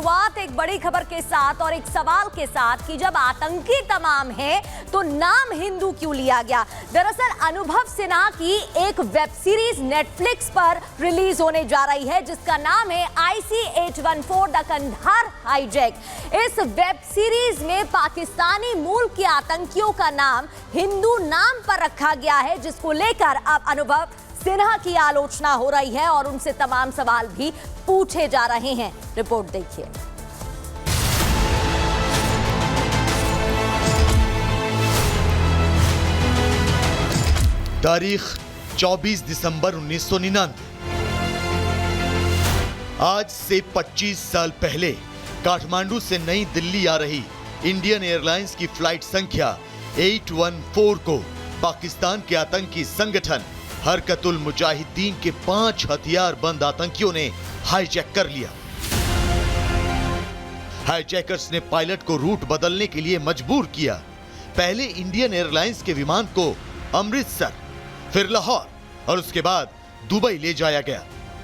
शुरुआत एक बड़ी खबर के साथ और एक सवाल के साथ कि जब आतंकी तमाम है तो नाम हिंदू क्यों लिया गया। दरअसल अनुभव सिन्हा की एक वेब सीरीज नेटफ्लिक्स पर रिलीज होने जा रही है जिसका नाम है IC-814 द कंधार हाईजैक। इस वेब सीरीज में पाकिस्तानी मूल के आतंकियों का नाम हिंदू नाम पर रखा गया है, जिसको लेकर अब अनुभव सिन्हा की आलोचना हो रही है और उनसे तमाम सवाल भी पूछे जा रहे हैं। रिपोर्ट देखिए। तारीख 24 दिसंबर 1999। आज से 25 साल पहले काठमांडू से नई दिल्ली आ रही इंडियन एयरलाइंस की फ्लाइट संख्या 814 को पाकिस्तान के आतंकी संगठन हरकतुल मुजाहिदीन के 5 हथियारबंद आतंकियों ने हाईजैक कर लिया। हाईजैकर्स ने पायलट को रूट बदलने के लिए मजबूर किया। पहले इंडियन एयरलाइंस के विमान को अमृतसर, फिर लाहौर और उसके बाद दुबई ले जाया गया।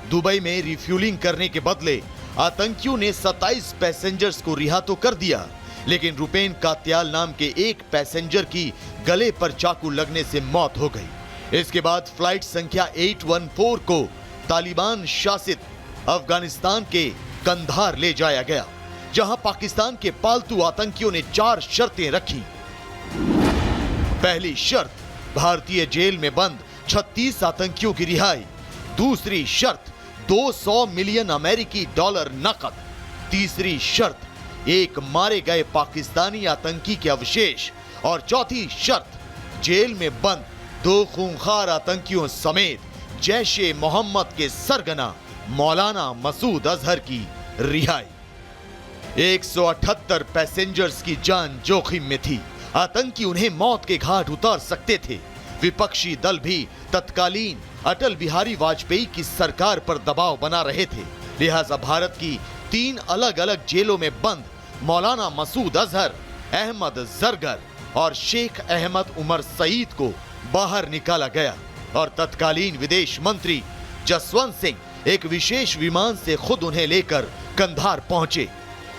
दुबई में रिफ्यूलिंग करने के बदले आतंकियों ने 27 पैसेंजर्स को रिहा तो कर दिया, लेकिन रुपेन कात्याल नाम के एक पैसेंजर की गले पर चाकू लगने से मौत हो गई। इसके बाद फ्लाइट संख्या 814 को तालिबान शासित अफगानिस्तान के कंधार ले जाया गया, जहां पाकिस्तान के पालतू आतंकियों ने 4 शर्तें रखी। पहली शर्त, भारतीय जेल में बंद 36 आतंकियों की रिहाई। दूसरी शर्त, 200 मिलियन अमेरिकी डॉलर नकद। तीसरी शर्त, एक मारे गए पाकिस्तानी आतंकी के अवशेष। और चौथी शर्त, जेल में बंद 2 खूंखार आतंकियों समेत जैश-ए मोहम्मद के सरगना मौलाना मसूद अजहर की रिहाई। 178 पैसेंजर्स की जान जोखिम में थी। आतंकी उन्हें मौत के घाट उतार सकते थे। विपक्षी दल भी तत्कालीन अटल बिहारी वाजपेयी की सरकार पर दबाव बना रहे थे। लिहाजा भारत की 3 अलग अलग जेलों में बंद मौलाना मसूद अजहर, अहमद जरगर और शेख अहमद उमर सईद को बाहर निकाला गया और तत्कालीन विदेश मंत्री जसवंत सिंह एक विशेष विमान से खुद उन्हें लेकर कंधार पहुंचे।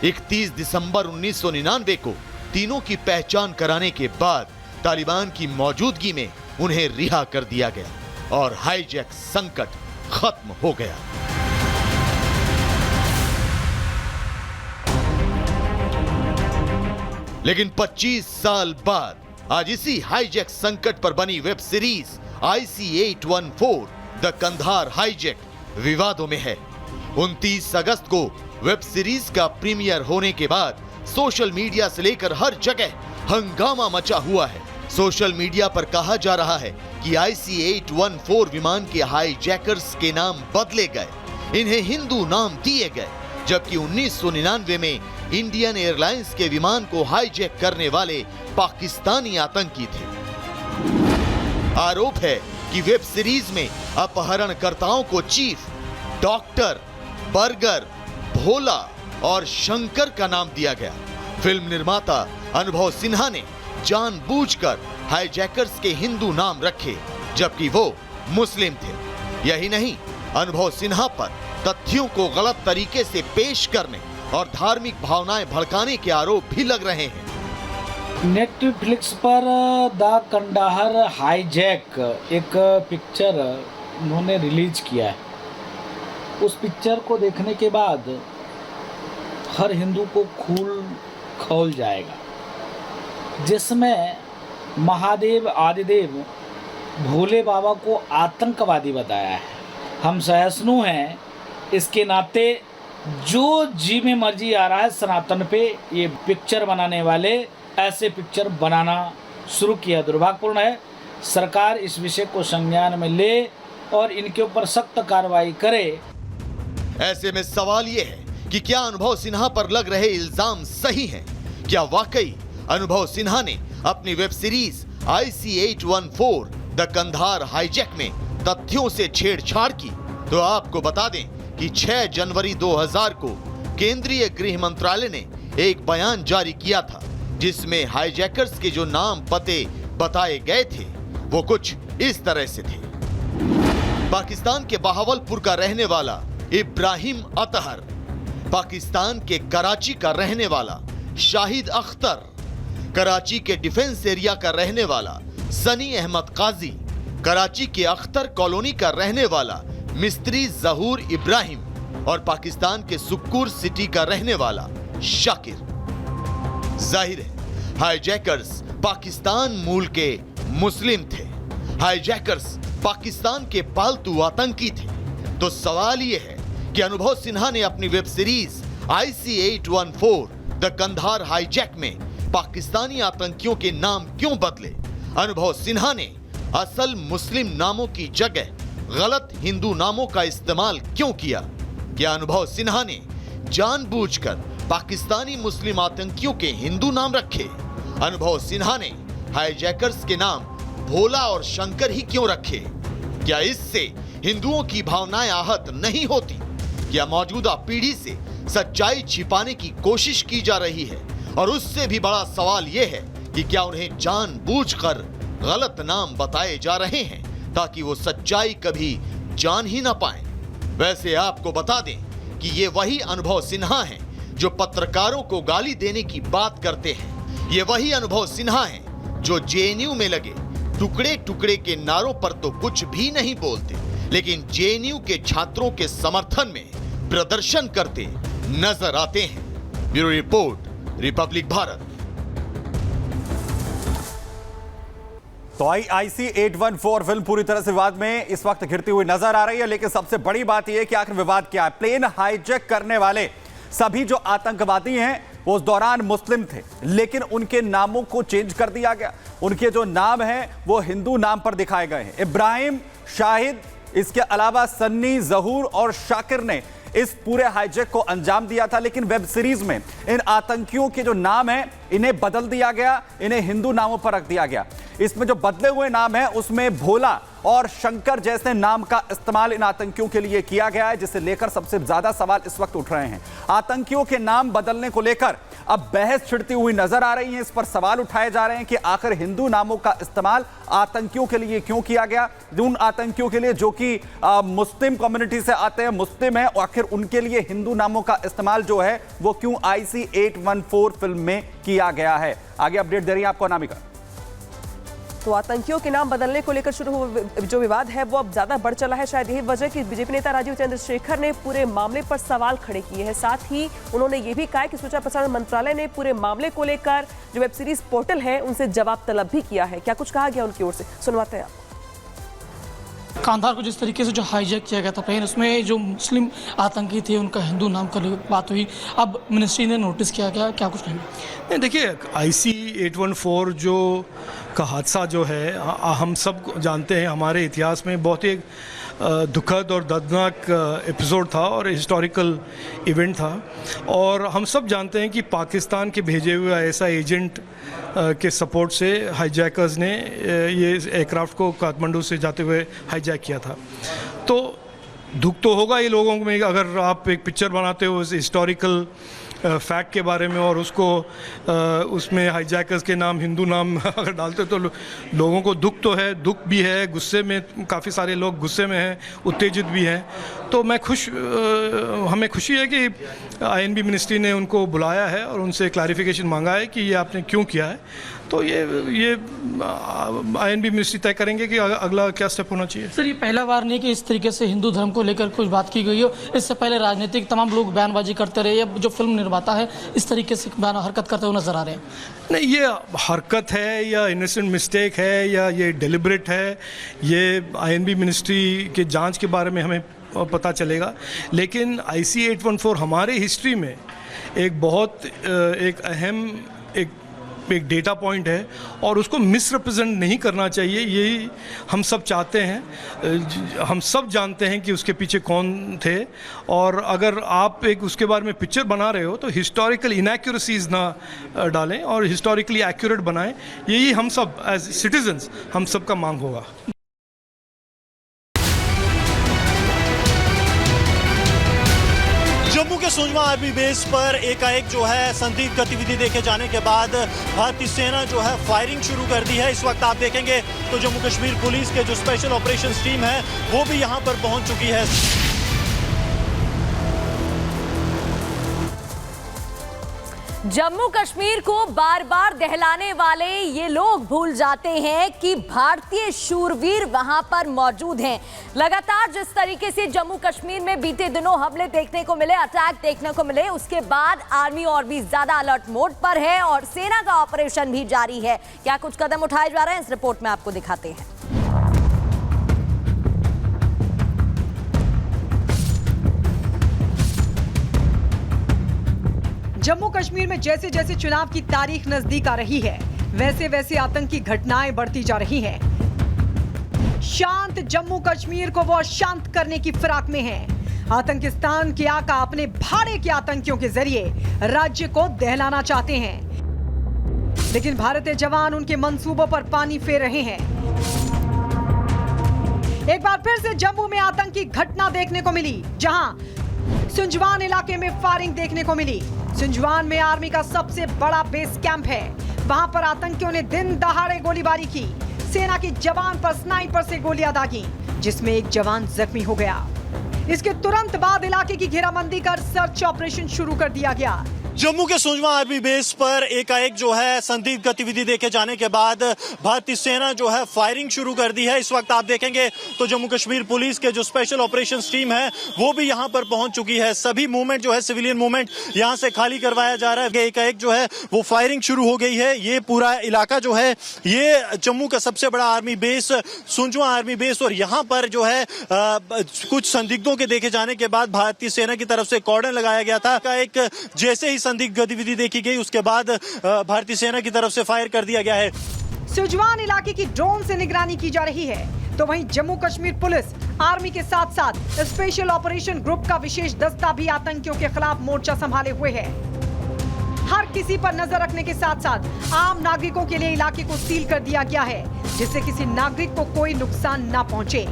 31 दिसंबर 1999 को तीनों की पहचान कराने के बाद तालिबान की मौजूदगी में उन्हें रिहा कर दिया गया और हाईजैक संकट खत्म हो गया। लेकिन 25 साल बाद आज इसी हाईजैक संकट पर बनी web series IC-814 the Kandahar hijack विवादों में है। 29 अगस्त को वेब सीरीज का प्रीमियर होने के बाद सोशल मीडिया से लेकर हर जगह हंगामा मचा हुआ है। सोशल मीडिया पर कहा जा रहा है कि IC-814 विमान के हाईजैकर्स के नाम बदले गए, इन्हें हिंदू नाम दिए गए, जबकि 1999 में इंडियन एयरलाइंस के विमान को हाईजैक करने वाले पाकिस्तानी आतंकी थे। आरोप है कि वेब सीरीज में अपहरणकर्ताओं को चीफ, डॉक्टर, बर्गर, भोला और शंकर का नाम दिया गया। फिल्म निर्माता अनुभव सिन्हा ने जानबूझकर हाईजैकर्स के हिंदू नाम रखे, जबकि वो मुस्लिम थे। यही नहीं, अनुभव सिन्हा पर तथ्यों को गलत तरीके से पेश करने और धार्मिक भावनाएं भड़काने के आरोप भी लग रहे हैं। नेटफ्लिक्स पर द कंधार हाईजैक एक पिक्चर उन्होंने रिलीज किया है। उस पिक्चर को देखने के बाद हर हिंदू को खून खौल जाएगा, जिसमें महादेव आदिदेव भोले बाबा को आतंकवादी बताया है। हम सहिष्णु हैं, इसके नाते जो जी में मर्जी आ रहा है सनातन पे ये पिक्चर बनाने वाले ऐसे पिक्चर बनाना शुरू किया। दुर्भाग्यपूर्ण है। सरकार इस विषय को संज्ञान में ले और इनके ऊपर सख्त कार्रवाई करे। ऐसे में सवाल ये है कि क्या अनुभव सिन्हा पर लग रहे इल्जाम सही हैं? क्या वाकई अनुभव सिन्हा ने अपनी web series IC-814 the Kandahar hijack में तथ्यों से छेड़छाड़ की? तो आपको बता दें कि 6 जनवरी 2000 को केंद्रीय गृह मंत्रालय ने एक बयान जारी किया था, जिसमें हाईजैकर्स के जो नाम पते बताए गए थे वो कुछ इस तरह से थे। पाकिस्तान के बहावलपुर का रहने वाला इब्राहिम अतहर, पाकिस्तान के कराची का रहने वाला शाहिद अख्तर, कराची के डिफेंस एरिया का रहने वाला सनी अहमद काजी, कराची के अख्तर कॉलोनी का रहने वाला मिस्त्री जहूर इब्राहिम और पाकिस्तान के सुक्कुर सिटी का रहने वाला शाकिर। जाहिर है हाईजैकर्स पाकिस्तान मूल के मुस्लिम थे, हाईजैकर्स पाकिस्तान के पालतू आतंकी थे। तो सवाल यह है कि अनुभव सिन्हा ने अपनी web series IC-814 the Kandahar hijack में पाकिस्तानी आतंकियों के नाम क्यों बदले? अनुभव सिन्हा ने असल मुस्लिम नामों की जगह गलत हिंदू नामों का इस्तेमाल क्यों किया? क्या अनुभव सिन्हा ने जानबूझकर पाकिस्तानी मुस्लिम आतंकियों के हिंदू नाम रखे? अनुभव सिन्हा ने हाईजैकर्स के नाम भोला और शंकर ही क्यों रखे? क्या इससे हिंदुओं की भावनाएं आहत नहीं होती? क्या मौजूदा पीढ़ी से सच्चाई छिपाने की कोशिश की जा रही है? और उससे भी बड़ा सवाल यह है कि क्या उन्हें जानबूझकर गलत नाम बताए जा रहे हैं ताकि वो सच्चाई कभी जान ही ना पाएं? वैसे आपको बता दें कि ये वही अनुभव सिन्हा हैं जो पत्रकारों को गाली देने की बात करते हैं। ये वही अनुभव सिन्हा हैं जो JNU में लगे टुकड़े टुकड़े के नारों पर तो कुछ भी नहीं बोलते, लेकिन JNU के छात्रों के समर्थन में प्रदर्शन करते नजर आते हैं। Bureau report, Republic Bharat. तो IC-814 फिल्म पूरी तरह से विवाद में इस वक्त घिरती हुई नजर आ रही है, लेकिन सबसे बड़ी बात यह है कि आखिर विवाद क्या है। प्लेन हाईजैक करने वाले सभी जो आतंकवादी हैं वो उस दौरान मुस्लिम थे, लेकिन उनके नामों को चेंज कर दिया गया। उनके जो नाम हैं वो हिंदू नाम पर दिखाए गए हैं। इब्राहिम, शाहिद, इसके अलावा सन्नी, जहूर और शाकिर ने इस पूरे हाईजैक को अंजाम दिया था। लेकिन वेब सीरीज में इन आतंकियों के जो नाम हैं इन्हें बदल दिया गया, इन्हें हिंदू नामों पर रख दिया गया। इसमें जो बदले हुए नाम हैं उसमें भोला और शंकर जैसे नाम का इस्तेमाल इन आतंकियों के लिए किया गया है, जिसे लेकर सबसे ज्यादा सवाल इस वक्त उठ रहे हैं। आतंकियों के नाम बदलने को लेकर अब बहस छिड़ती हुई नजर आ रही है। इस पर सवाल उठाए जा रहे हैं कि आखिर हिंदू नामों का इस्तेमाल आतंकियों के लिए क्यों किया गया? उन आतंकियों के लिए जो कि मुस्लिम कम्युनिटी से आते हैं, मुस्लिम हैं, आखिर उनके लिए हिंदू नामों का इस्तेमाल जो है वो क्यों IC-814 फिल्म में किया गया है? आगे अपडेट दे रही है आपको अनामिका। तो आतंकियों के नाम बदलने को लेकर शुरू हुआ जो विवाद है वो अब ज्यादा बढ़ चला है। शायद यही वजह कि बीजेपी नेता राजीव चंद्रशेखर ने पूरे मामले पर सवाल खड़े किए हैं। साथ ही उन्होंने ये भी कहा है कि सूचना प्रसारण मंत्रालय ने पूरे मामले को लेकर जो वेब सीरीज पोर्टल है उनसे जवाब तलब भी किया है। क्या कुछ कहा गया उनकी ओर से, सुनवाते हैं आप। कांधार को जिस तरीके से जो हाईजैक किया गया था प्लेन, उसमें जो मुस्लिम आतंकी थे उनका हिंदू नाम का बात हुई, अब मिनिस्ट्री ने नोटिस किया गया, क्या कुछ कहेंगे? नहीं, देखिए IC-814 जो का हादसा जो है हम सब जानते हैं, हमारे इतिहास में बहुत ही दुखद और दर्दनाक एपिसोड था और हिस्टोरिकल इवेंट था। और हम सब जानते हैं कि पाकिस्तान के भेजे हुए ऐसा एजेंट के सपोर्ट से हाईजैकर्स ने ये एयरक्राफ्ट को काठमांडू से जाते हुए हाईजैक किया था। तो दुख तो होगा ये लोगों में, अगर आप एक पिक्चर बनाते हो हिस्टोरिकल फैक्ट के बारे में और उसको उसमें हाईजैकर्स के नाम हिंदू नाम अगर डालते तो लोगों को दुख तो है, दुख भी है, गुस्से में काफ़ी सारे लोग गुस्से में हैं, उत्तेजित भी हैं। तो मैं हमें खुशी है कि INB मिनिस्ट्री ने उनको बुलाया है और उनसे क्लैरिफिकेशन मांगा है कि ये आपने क्यों किया है। तो ये INB मिनिस्ट्री तय करेंगे कि अगला क्या स्टेप होना चाहिए। सर, ये पहला बार नहीं कि इस तरीके से हिंदू धर्म को लेकर कुछ बात की गई हो। इससे पहले राजनीतिक तमाम लोग बयानबाजी करते रहे, या जो फिल्म निर्माता है इस तरीके से हरकत करते हुए नजर आ रहे हैं। नहीं, ये हरकत है या इनोसेंट मिस्टेक है या ये डेलिब्रेट है, ये INB मिनिस्ट्री के जांच के बारे में हमें पता चलेगा। लेकिन IC-814 हमारे हिस्ट्री में एक बहुत एक अहम एक डेटा पॉइंट है और उसको मिसरिप्रेजेंट नहीं करना चाहिए, यही हम सब चाहते हैं। हम सब जानते हैं कि उसके पीछे कौन थे, और अगर आप एक उसके बारे में पिक्चर बना रहे हो तो हिस्टोरिकल इनएक्यूरेसीज ना डालें और हिस्टोरिकली एक्यूरेट बनाएं। यही हम सब एज सिटीजन्स हम सब का मांग होगा। जम्मू के सुंजमा आर्मी बेस पर एकाएक जो है संदिग्ध गतिविधि देखे जाने के बाद भारतीय सेना जो है फायरिंग शुरू कर दी है। इस वक्त आप देखेंगे तो जम्मू कश्मीर पुलिस के जो स्पेशल ऑपरेशंस टीम है वो भी यहां पर पहुंच चुकी है। जम्मू कश्मीर को बार बार दहलाने वाले ये लोग भूल जाते हैं कि भारतीय शूरवीर वहां पर मौजूद हैं। लगातार जिस तरीके से जम्मू कश्मीर में बीते दिनों हमले देखने को मिले, अटैक देखने को मिले, उसके बाद आर्मी और भी ज्यादा अलर्ट मोड पर है और सेना का ऑपरेशन भी जारी है। क्या कुछ कदम उठाए जा रहे हैं, इस रिपोर्ट में आपको दिखाते हैं। जम्मू कश्मीर में जैसे जैसे चुनाव की तारीख नजदीक आ रही है, वैसे वैसे आतंकी घटनाएं बढ़ती जा रही हैं। शांत जम्मू कश्मीर को वो अशांत करने की फिराक में है। आतंकिस्तान के आका अपने भाड़े के आतंकियों के जरिए राज्य को दहलाना चाहते हैं, लेकिन भारतीय जवान उनके मंसूबों पर पानी फेर रहे हैं। एक बार फिर से जम्मू में आतंकी घटना देखने को मिली, जहां सुंजवान इलाके में फायरिंग देखने को मिली। सुंजवान में आर्मी का सबसे बड़ा बेस कैंप है। वहां पर आतंकियों ने दिन दहाड़े गोलीबारी की। सेना की जवान पर स्नाइपर से गोलियां दागी, जिसमें एक जवान जख्मी हो गया। इसके तुरंत बाद इलाके की घेराबंदी कर सर्च ऑपरेशन शुरू कर दिया गया। जम्मू के सुंजवा आर्मी बेस पर एकाएक जो है संदिग्ध गतिविधि देखे जाने के बाद भारतीय सेना जो है फायरिंग शुरू कर दी है। इस वक्त आप देखेंगे तो जम्मू कश्मीर पुलिस के जो स्पेशल ऑपरेशंस टीम है वो भी यहां पर पहुंच चुकी है। सभी मूवमेंट जो है सिविलियन मूवमेंट यहां से खाली करवाया जा रहा है। एकाएक जो है वो फायरिंग शुरू हो गई है। ये पूरा इलाका जो है ये जम्मू का सबसे बड़ा आर्मी बेस सुंजवा आर्मी बेस, और यहाँ पर जो है कुछ संदिग्धों के देखे जाने के बाद भारतीय सेना की तरफ से कॉर्डन लगाया गया था। एक जैसे ही संदिग्ध गतिविधि देखी गई उसके बाद भारतीय सेना की तरफ से फायर कर दिया गया है। सुंजवान इलाके की ड्रोन से निगरानी की जा रही है, तो वहीं जम्मू कश्मीर पुलिस आर्मी के साथ साथ स्पेशल ऑपरेशन ग्रुप का विशेष दस्ता भी आतंकियों के खिलाफ मोर्चा संभाले हुए है। हर किसी पर नजर रखने के साथ साथ आम नागरिकों के लिए इलाके को सील कर दिया गया है, जिससे किसी नागरिक को कोई नुकसान न पहुंचे।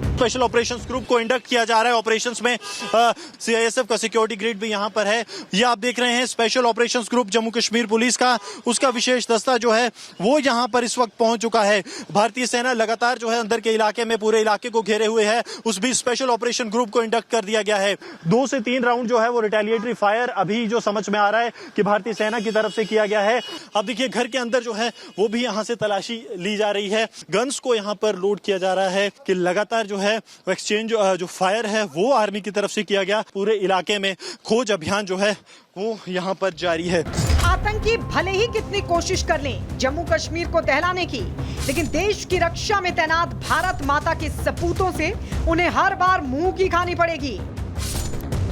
स्पेशल ऑपरेशंस ग्रुप को इंडक्ट किया जा रहा है। ऑपरेशंस में सीआईएसएफ का सिक्योरिटी ग्रिड भी यहां पर है। ये आप देख रहे हैं special operations group Jammu Kashmir police का, उसका विशेष दस्ता जो है वो यहां पर इस वक्त पहुंच चुका है। भारतीय सेना लगातार जो है अंदर के इलाके में पूरे इलाके को घेरे हुए है। उस बीच स्पेशल ऑपरेशन ग्रुप को इंडक्ट कर दिया गया है। 2 से 3 राउंड जो है वो रिटेलिएटरी फायर अभी जो समझ में आ रहा है कि भारतीय सेना की तरफ से किया गया है। अब देखिए घर के अंदर जो है वो भी यहां से तलाशी ली जा रही है। गन्स को यहां पर लोड किया जा रहा है कि लगातार जो है एक्सचेंज जो फायर है वो आर्मी की तरफ से किया गया। पूरे इलाके में खोज अभियान जो है वो यहाँ पर जारी है। आतंकी भले ही कितनी कोशिश कर लें जम्मू कश्मीर को दहलाने की, लेकिन देश की रक्षा में तैनात भारत माता के सपूतों से उन्हें हर बार मुंह की खानी पड़ेगी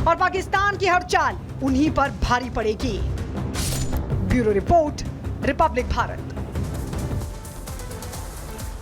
और पाकिस्तान की हर चाल उन्हीं पर भारी पड़ेगी। Bureau report, Republic Bharat.